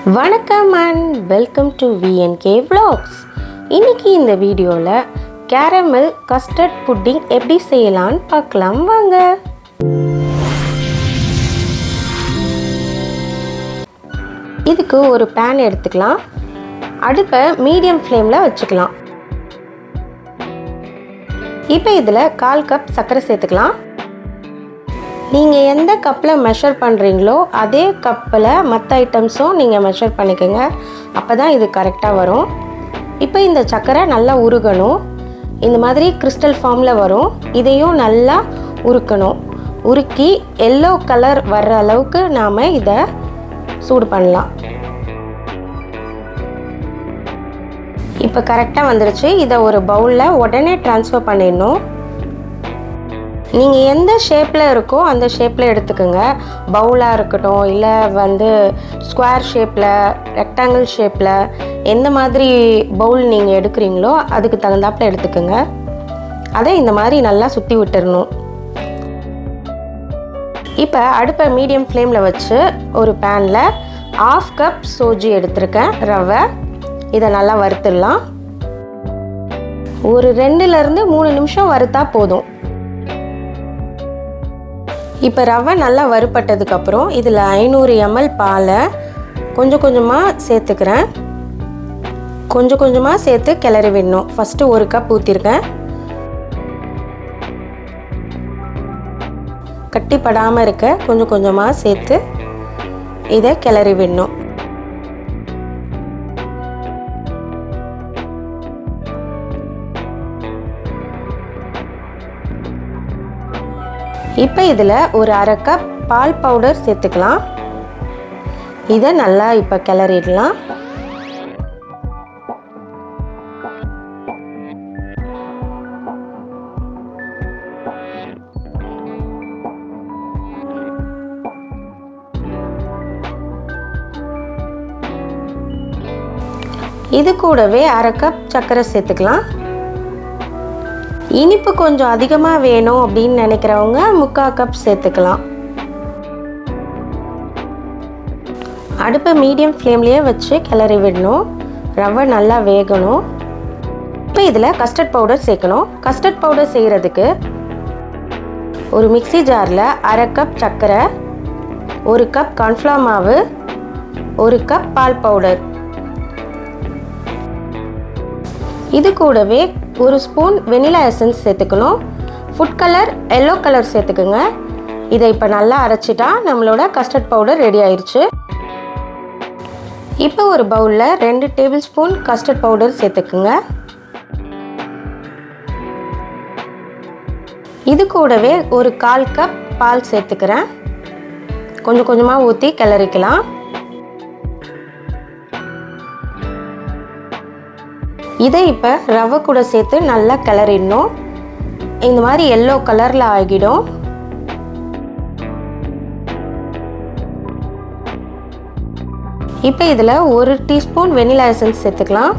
வணக்கம் and welcome to VNK Vlogs. இன்னைக்கு இந்த வீடியோவில் கேரமல் கஸ்டர்ட் புட்டிங் எப்படி செய்யலான்னு பார்க்கலாம் வாங்க. இதுக்கு ஒரு பேன் எடுத்துக்கலாம். அடுப்பை மீடியம் ஃப்ளேமில் வச்சுக்கலாம். இப்போ இதில் 1/4 கப் சர்க்கரை சேர்த்துக்கலாம். நீங்கள் எந்த கப்பில் மெஷர் பண்ணுறீங்களோ அதே கப்பில் மற்ற ஐட்டம்ஸும் நீங்கள் மெஷர் பண்ணிக்கோங்க. அப்போ தான் இது கரெக்டாக வரும். இப்போ இந்த சர்க்கரை நல்லா உருகணும். இந்த மாதிரி கிறிஸ்டல் ஃபார்மில் வரும். இதையும் நல்லா உருக்கணும். உருக்கி எல்லோ கலர் வர்ற அளவுக்கு நாம் இதை சூடு பண்ணலாம். இப்போ கரெக்டாக வந்துடுச்சு. இதை ஒரு பவுலில் உடனே ட்ரான்ஸ்ஃபர் பண்ணிடணும். நீங்கள் எந்த ஷேப்பில் இருக்கோ அந்த ஷேப்பில் எடுத்துக்கோங்க. பவுலாக இருக்கட்டும், இல்லை ஸ்கொயர் ஷேப்பில், ரெக்டாங்கிள் ஷேப்பில், எந்த மாதிரி பவுல் நீங்கள் எடுக்கிறீங்களோ அதுக்கு தகுந்தாப்பில் எடுத்துக்கோங்க. அதை இந்த மாதிரி நல்லா சுற்றி விட்டுறணும். இப்போ அடுப்பை மீடியம் ஃப்ளேமில் வச்சு ஒரு பேனில் 1/2 கப் சோஜி எடுத்திருக்கேன், ரவை. இதை நல்லா வறுத்துடலாம். ஒரு 2-3 நிமிஷம் வறுத்தா போதும். இப்போ ரவை நல்லா வறுப்பட்டதுக்கப்புறம் இதில் 500 ml பாலை கொஞ்சம் கொஞ்சமாக சேர்த்துக்கிறேன். கொஞ்சம் கொஞ்சமாக சேர்த்து கிளறி விடணும். ஃபஸ்ட்டு 1 கப் ஊற்றிருக்கேன். கட்டிப்படாமல் இருக்க கொஞ்சம் கொஞ்சமாக சேர்த்து இதை கிளறி விடணும். இப்போ இதில் ஒரு 1/2 கப் பால் பவுடர் சேர்த்துக்கலாம். இதை நல்லா இப்போ கிளறிடலாம். இது கூடவே 1/2 கப் சர்க்கரை சேர்த்துக்கலாம். இனிப்பு கொஞ்சம் அதிகமாக வேணும் அப்படின்னு நினைக்கிறவங்க 3/4 கப் சேர்த்துக்கலாம். அடுப்பை மீடியம் ஃப்ளேம்லேயே வச்சு கிளறி விடணும். ரவை நல்லா வேகணும். இப்போ இதில் கஸ்டர்ட் பவுடர் சேர்க்கணும். கஸ்டர்ட் பவுடர் செய்கிறதுக்கு ஒரு மிக்ஸி ஜாரில் 1/2 கப் சர்க்கரை, 1 கப் கார்ன்ஃப்ளவர் மாவு, 1 கப் பால் பவுடர், இது கூடவே 1 ஸ்பூன் வெனிலா எசன்ஸ் சேர்த்துக்கணும். ஃபுட் கலர் எல்லோ கலர் சேர்த்துக்குங்க. இதை இப்போ நல்லா அரைச்சிட்டா நம்மளோட கஸ்டர்ட் பவுடர் ரெடி ஆயிடுச்சு. இப்போ ஒரு பவுலில் 2 டேபிள் ஸ்பூன் கஸ்டர்ட் பவுடர் சேர்த்துக்குங்க. இது கூடவே ஒரு 1/4 கப் பால் சேர்த்துக்கிறேன். கொஞ்சம் கொஞ்சமாக ஊற்றி கிளறிக்கலாம். இதை இப்போ ரவை கூட சேர்த்து நல்லா கிளறிடணும். இந்த மாதிரி எல்லோ கலரில் ஆகிடும். இப்போ இதில் 1 டீஸ்பூன் வெனிலா எசன்ஸ் சேர்த்துக்கலாம்.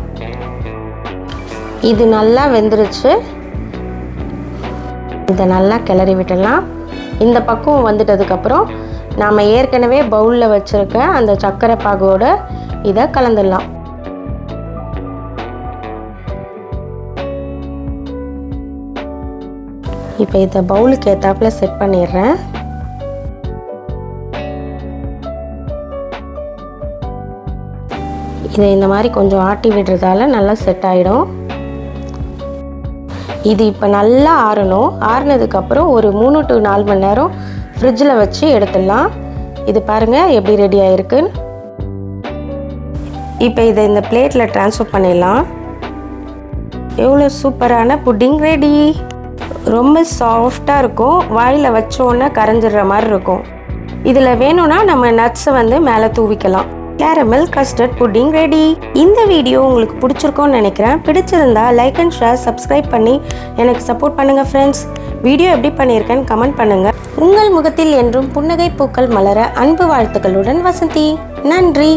இது நல்லா வெந்துருச்சு. இதை நல்லா கிளறி விட்டுடலாம். இந்த பக்கம் வந்துட்டதுக்கப்புறம் நாம் ஏற்கனவே பவுலில் வச்சுருக்க அந்த சர்க்கரை பாகோட இதை கலந்துடலாம். இப்போ இதை பவுலுக்கு ஏற்றாப்பில் செட் பண்ணிடுறேன். இதை இந்த மாதிரி கொஞ்சம் ஆட்டி விடுறதால நல்லா செட் ஆகிடும். இது இப்போ நல்லா ஆறணும். ஆறுனதுக்கப்புறம் ஒரு 3 to 4 மணி நேரம் ஃப்ரிட்ஜில் வச்சு எடுத்துடலாம். இது பாருங்கள் எப்படி ரெடி ஆகிருக்குன்னு. இப்போ இதை இந்த பிளேட்டில் ட்ரான்ஸ்ஃபர் பண்ணிடலாம். எவ்வளோ சூப்பரான புட்டிங் ரெடி. ரொம்ப சாஃப்டாக இருக்கும். வாயில் வச்சோன்னே கரைஞ்சிடுற மாதிரி இருக்கும். இதில் வேணும்னா நம்ம நட்ஸை மேலே தூவிக்கலாம். Caramel custard pudding ready. இந்த வீடியோ உங்களுக்கு பிடிச்சிருக்கோன்னு நினைக்கிறேன். பிடிச்சிருந்தா லைக் அண்ட் ஷேர், சப்ஸ்கிரைப் பண்ணி எனக்கு சப்போர்ட் பண்ணுங்கள் ஃப்ரெண்ட்ஸ். வீடியோ எப்படி பண்ணியிருக்கேன்னு கமெண்ட் பண்ணுங்கள். உங்கள் முகத்தில் என்றும் புன்னகை பூக்கள் மலர அன்பு வாழ்த்துக்களுடன் வசந்தி. நன்றி.